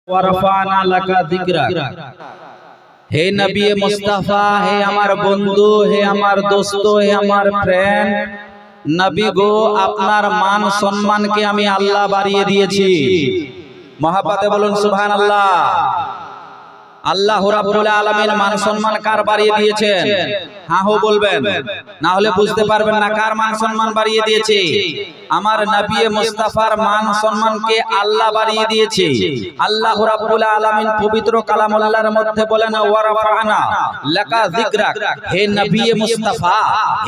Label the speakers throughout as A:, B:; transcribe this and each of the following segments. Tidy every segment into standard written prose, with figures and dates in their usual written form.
A: ওয়ারফানা লাকা যিকরাক। হে নবী মুস্তাফা, হে আমার বন্ধু, হে আমার দোস্ত, হে আমার ফ্রেন্ড, নবী গো, আপনার মান সম্মানকে আমি আল্লাহ বাড়িয়ে দিয়েছি। মহাব্বতে বলুন সুবহানাল্লাহ। আল্লাহ রাব্বুল আলামিন মান সম্মান কার বাড়িয়ে দিয়েছেন? হ্যাঁ হো বলবেন, না হলে বুঝতে পারবেন না কার মান সম্মান বাড়িয়ে দিয়েছে। আমার নবী মুস্তাফার মান সম্মানকে আল্লাহ বাড়িয়ে দিয়েছে। আল্লাহ রাব্বুল আলামিন পবিত্র কালামুল্লাহর মধ্যে বলেন ওয়ারফানা লাকা যিকরাক। হে নবী মুস্তাফা,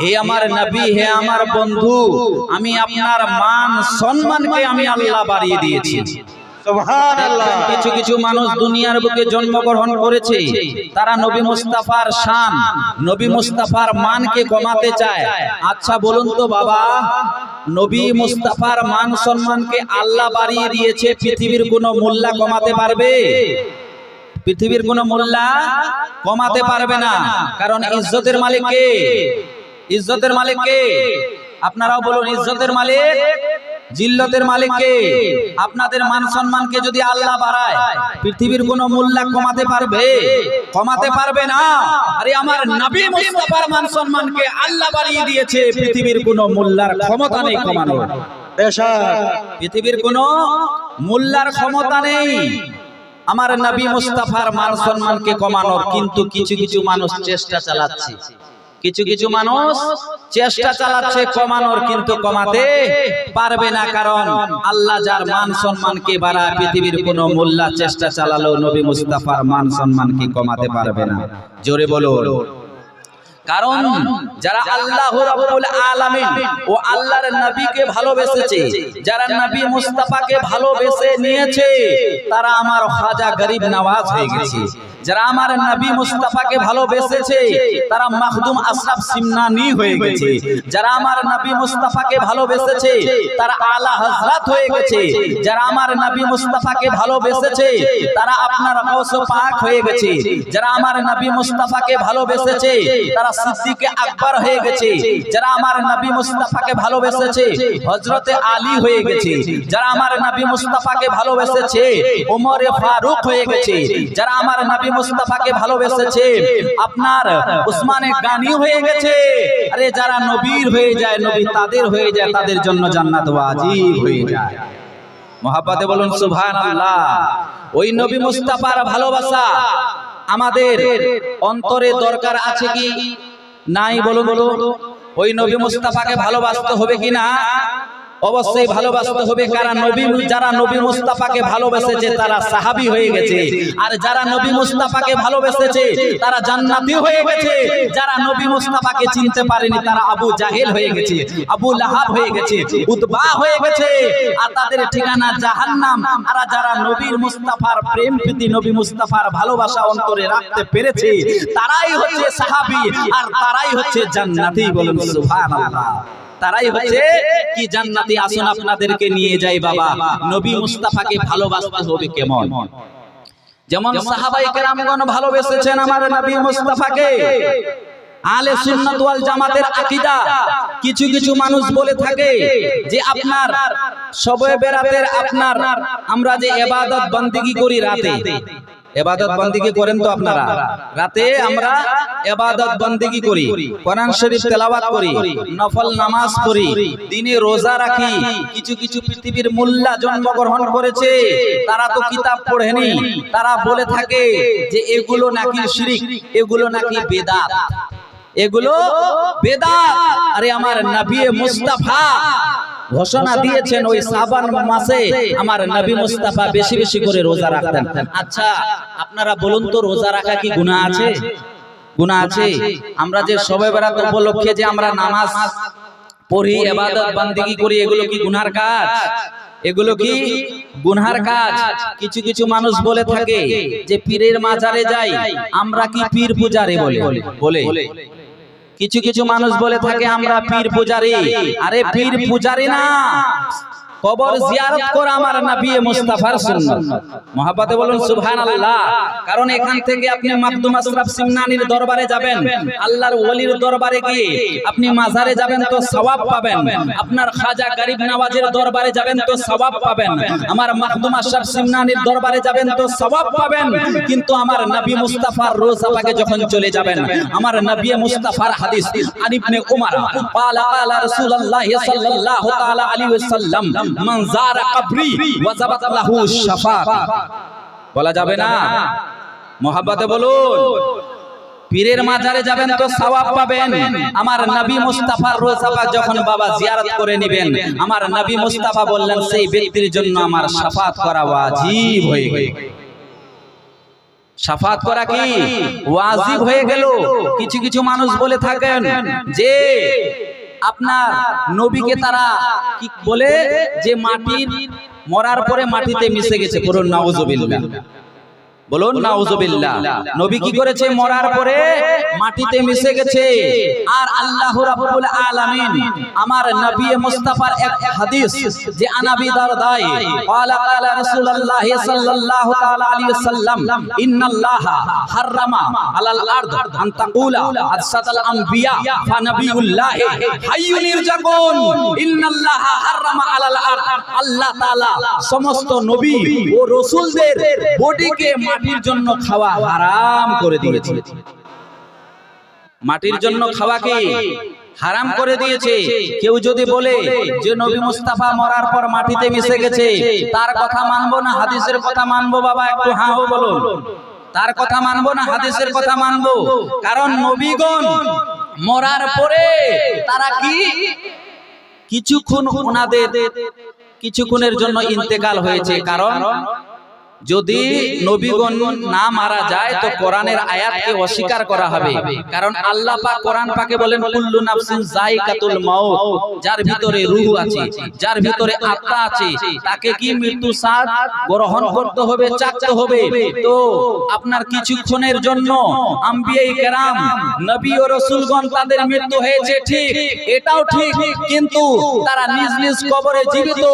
A: হে আমার নবী, হে আমার বন্ধু, আমি আপনার মান সম্মানকে আমি আল্লাহ বাড়িয়ে দিয়েছি। কিছু কিছু মানুষ দুনিয়ার বুকে জন্মগ্রহণ করেছে, তারা নবী মুস্তাফার শান, নবী মুস্তাফার মানকে কমাতে চায়। আচ্ছা বলুন তো বাবা, নবী মুস্তাফার মান সম্মানকে আল্লাহ বাড়িয়ে দিয়েছে, পৃথিবীর কোনো মোল্লা কমাতে পারবে? পৃথিবীর কোনো মোল্লা কমাতে পারবে না। কারণ ইজ্জতের মালিক কে? ইজ্জতের মালিক কে? আপনারাও বলুন, ইজ্জতের মালিক, জিল্লতের মালিক কে? আপনাদের মান সম্মানকে যদি আল্লাহ বাড়ায়, পৃথিবীর কোন মোল্লা কমাতে পারবে? কমাতে পারবে না। আরে আমার নবী মুস্তাফার মান সম্মানকে আল্লাহ বাড়িয়ে দিয়েছে, পৃথিবীর কোন মোল্লার ক্ষমতা নেই কমানোর। পৃথিবীর কোন মোল্লার ক্ষমতা নেই আমার নবী মুস্তাফার মান সম্মানকে কমানোর। কিন্তু কিছু কিছু মানুষ চেষ্টা চালাচ্ছে, কিছু কিছু মানুষ চেষ্টা চালাচ্ছে কমানোর, কিন্তু কমাতে পারবে না। কারণ আল্লাহ যার মান সম্মানকে বাড়ায়, পৃথিবীর কোন মোল্লা চেষ্টা চালালেও নবী মুস্তাফার মান সম্মানকে কমাতে পারবে না। জোরে বলো। কারণ যারা আল্লাহ রাব্বুল আলামিন ও আল্লাহর নবীকে ভালোবেসেছে, যারা নবী মুস্তাফাকে ভালোবেসে নিয়েছে, তারা আমার খাজা গরিব নওয়াজ হয়ে গেছে। যারা আমার নবী মুস্তাফাকে ভালোবেসেছে, তারা মাখদুম আশরাফ সিমনানি হয়ে গেছে। যারা আমার নবী মুস্তাফাকে ভালোবেসেছে, তারা আলা হযরত হয়ে গেছে। যারা আমার নবী মুস্তাফাকে ভালোবেসেছে, তারা আপনার গাউস পাক হয়ে গেছে। যারা আমার নবী মুস্তাফাকে ভালোবেসেছে, তারা সিদ্দিকে আকবর হয়ে গেছে। যারা আমার নবী মুস্তাফাকে ভালোবেসেছে, হযরতে আলী হয়ে গেছে। যারা আমার নবী মুস্তাফাকে ভালোবেসেছে, ওমরে ফারুক হয়ে গেছে। যারা আমার নবী মুস্তাফাকে ভালোবেসেছে, আপনার উসমানে গানি হয়ে গেছে। আরে যারা নবীর হয়ে যায়, নবী তাদের হয়ে যায়, তাদের জন্য জান্নাত ওয়াজিব হয়ে যায়। মহাব্বতে বলুন সুবহানাল্লাহ। ওই নবী মুস্তাফার ভালোবাসা আমাদের অন্তরে দরকার আছে কি নাই? বলুন বলুন। ওই নবী মুস্তাফাকে ভালোবাসতে হবে কিনা? অবশ্যই ভালোবাসতে হবে। কারণ যারা নবী মুস্তাফাকে ভালোবেসেছে, তারা সাহাবী হয়ে গেছে। আর যারা নবী মুস্তাফাকে ভালোবেসেছে, তারা জান্নাতি হয়ে গেছে। যারা নবী মুস্তাফাকে চিনতে পারেনি, তারা আবু জাহেল হয়ে গেছে, আবু লাহাব হয়ে গেছে, উতবা হয়ে গেছে, আর তাদের ঠিকানা জাহান্নাম। আর যারা নবীর মুস্তাফার প্রেম প্রীতি, নবী মুস্তাফার ভালোবাসা অন্তরে রাখতে পেরেছে, তারাই হচ্ছে সাহাবী, আর তারাই হচ্ছে জান্নাতি। বলুন সুবহানাল্লাহ। তারাই হচ্ছে কি জান্নাতি। আসুন আপনাদেরকে নিয়ে যাই বাবা, নবী মুস্তাফাকে ভালোবাসতে হবে কেমন। যেমন সাহাবায়ে কেরামগণ ভালোবেসেছেন আমার নবী মুস্তাফাকে। আহলে সুন্নাত ওয়াল জামাতের আকীদা। কিছু কিছু মানুষ বলে থাকে যে আপনার শবে বেরাতের আপনার আমরা যে ইবাদত বন্দেগী করি রাতে, ইবাদত বন্দেগী করেন তো আপনারা? রাতে আমরা ইবাদত বন্দেগী করি, কোরআন শরীফ তেলাওয়াত করি, নফল নামাজ পড়ি, দিনে রোজা রাখি। কিছু কিছু পৃথিবীর মোল্লা জন্মগ্রহণ করেছে, তারা তো কিতাব পড়েনি। তারা বলে থাকে যে এগুলো নাকি শিরক, এগুলো নাকি বেদাত, এগুলো বেদাত। আরে আমার নবী মুস্তাফা ঘোষণা দিয়েছেন ওই শাবান মাসে আমার নবী মুস্তাফা বেশি বেশি করে রোজা রাখতেন। আচ্ছা আপনারা বলুন তো, রোজা রাখা কি গুনাহ আছে? গুনাহ আছে? আমরা যে শবে বরাত উপলক্ষে যে আমরা নামাজ পড়ি, ইবাদত বন্দেগী করি, এগুলো কি গুনাহর কাজ? এগুলো কি গুনাহর কাজ? কিছু কিছু মানুষ বলে থাকে যে পীরের মাজারে যাই, আমরা কি পীর পূজারি বলে বলে কিছু কিছু মানুষ বলে থাকে আমরা পীর পূজারি। আরে পীর পূজারি না, কবর জিয়ারত করা আমার নবী মুস্তাফার সুন্নাত। মহব্বতে বলুন সুবহানাল্লাহ। কারণ এখান থেকে আপনি মাকদুম আশরাফ সিমনানির দরবারে যাবেন, আল্লাহর ওলির দরবারে গিয়ে আপনি মাজারে যাবেন তো সওয়াব পাবেন, আপনার খাজা গরিব নওয়াজের দরবারে যাবেন তো সওয়াব পাবেন, আমার মাকদুম আশরাফ সিমনানির দরবারে যাবেন তো সওয়াব পাবেন। কিন্তু আমার নবী মুস্তাফার রোজা পাকে যখন চলে যাবেন, আমার নবী মুস্তাফার হাদিস আন ইবনে উমর ক্বালা ক্বালা রাসূলুল্লাহ সাল্লাল্লাহু তাআলা আলাইহি ওয়াসাল্লাম মান যারা কবরি ওয়াজাবাত লাহু শাফাআত। বলা যাবে না? মহব্বতে বলুন। পীরের মাজারে যাবেন তো সওয়াব পাবেন, আমার নবী মুস্তাফার রোজা পাক যখন বাবা জিয়ারত করে নেবেন, আমার নবী মুস্তাফা বললেন সেই ব্যক্তির জন্য আমার শাফাআত করা ওয়াজিব হয়ে গেল। শাফাআত করা কি ওয়াজিব হয়ে গেল। কিছু কিছু মানুষ বলে থাকেন যে আপনার নবীকে তারা কি বলে যে মাটির মরার পরে মাটিতে মিশে গেছে। বলুন নাউজুবিল্লাহ, বলুন নাউজুবিল্লাহ। নবী কি করেছে? মরার পরে মাটিতে মিশে গেছে। আর আল্লাহ রাব্বুল আলামিন আমার নবী মুস্তাফার এক হাদিস যে আনাবি দারদাই ক্বালা ক্বালা রাসূলুল্লাহ সাল্লাল্লাহু তাআলা আলাইহি ওয়াসাল্লাম ইন্নাল্লাহা হাররামা আলাল আরদ আন তাকুলা আসাতাল আমবিয়া ফা নবিয়ুল্লাহ হাইয়ুন ইরজাকুন ইন্নাল্লাহা হাররামা আলাল আরদ। আল্লাহ তাআলা সমস্ত নবী ও রাসূলদের বডিকে মাটির জন্য খাওয়া হারাম করে দিয়েছে। মাটির জন্য খাওয়াকে হারাম করে দিয়েছে। কেউ যদি বলে যে নবী মুস্তাফা মরার পর মাটিতে মিশে গেছে, তার কথা মানবো না হাদিসের কথা মানবো? বাবা একটু হ্যাঁ ও বলুন। তার কথা মানবো না হাদিসের কথা মানবো? কারণ নবীগণ মরার পরে তারা কি কিছুক্ষণ ওনাদের কিছুক্ষণের জন্য ইন্তেকাল হয়েছে। কারণ যদি নবীগণ না মারা যায় তো কোরআনের আয়াতকে অস্বীকার করা হবে। কারণ আল্লাহ পাক কোরআন পাকে বলেন কুল্লু নাফসিন যায়কাতুল মাউত, যার ভিতরে রূহ আছে, যার ভিতরে আত্মা আছে, তাকে কি মৃত্যু স্বাদ গ্রহণ করতে হবে, চাকতে হবে। তো আপনার কিছুক্ষণের জন্য আম্বিয়ায়ে কেরাম নবী ও রাসূলগণ তাদের মৃত্যু হয়েছে, ঠিক, এটাও ঠিক, কিন্তু তারা নিজ নিজ কবরে জীবিত।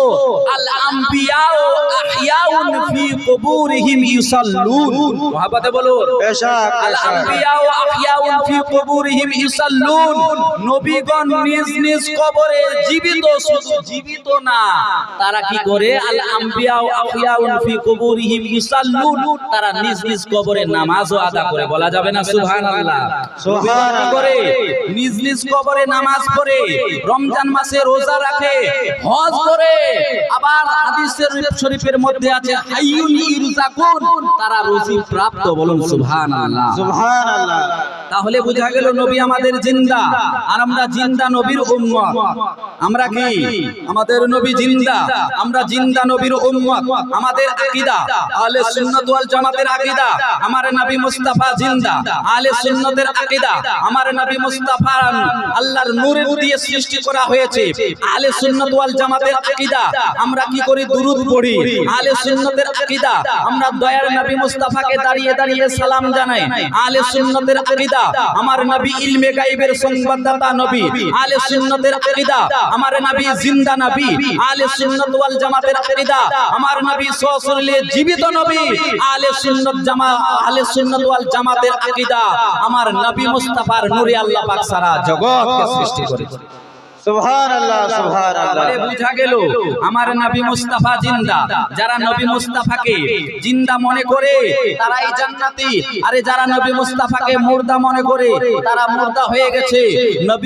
A: আল আম্বিয়াউ আহইয়াউন ফি কুবুরিহিম ইউসাল্লুন। মহব্বতে বলুন আল আম্বিয়াউ আহইয়াউন ফি কুবুরিহিম ইউসাল্লুন। নবীগণ নিজ নিজ কবরে জীবিত, শুধু জীবিত না, তারা কি করে? আল আম্বিয়াউ আহইয়াউন ফি কুবুরিহিম ইউসাল্লুন, তারা নিজ নিজ কবরে নামাজও আদা করে। বলা যাবে না সুবহানাল্লাহ? সুবহানাল্লাহ। করে নিজ নিজ কবরে নামাজ পড়ে, রমজান মাসে রোজা রাখে, হজ করে। আবার হাদিসের শরীফের মধ্যে আছে হাইয়ুন ইরজাকুন, তারা রুজি প্রাপ্ত। বলুন সুবহানাল্লাহ, সুবহানাল্লাহ। তাহলে বোঝা গেল নবী আমাদের জিন্দা, আর আমরা জিন্দা নবীর উম্মত। আমরা কি? আমাদের নবী জিন্দা, আমরা জিন্দা নবীর উম্মত। আমাদের আকীদা আহলে সুন্নাত ওয়াল জামাতের আকীদা, আমার নবী মুস্তাফা জিন্দা। আহলে সুন্নাতের আকীদা, আমার নবী মুস্তাফা আল্লাহর নূর দিয়ে সৃষ্টি করা হয়েছে। আহলে সুন্নাত ওয়াল জামাতের আকীদা, আমরা কি করি? দুরূদ পড়ি। আহলে সুন্নাতের আকীদা, আমরা দয়ার নবী মুস্তাফাকে দাঁড়িয়ে দাঁড়িয়ে সালাম জানাই। আহলে সুন্নাতের আকীদা, আমার নবী ইলমে গায়বের সংবাদদাতা নবী। আহলে সুন্নাতের আকীদা, আমার নবী জিন্দা নবী। আহলে সুন্নাত ওয়াল জামাতের আকীদা, আমার নবী সশরীরে জীবিত নবী। আহলে সুন্নাত ওয়াল জামাতের আকীদা, আমার নবী মুস্তাফার নূরে আল্লাহ পাক সারা জগৎকে সৃষ্টি করেছে। সুবহানাল্লাহ, সুবহানাল্লাহ। বুঝা গেল আমার নবী মুস্তাফা জিন্দা। যারা নবী মুস্তাফাকে জিন্দা মনে করে তারাই জান্নাতি, আরে যারা নবী মুস্তাফাকে মুর্দা মনে করে তারা মুর্দা হয়ে গেছে। নবী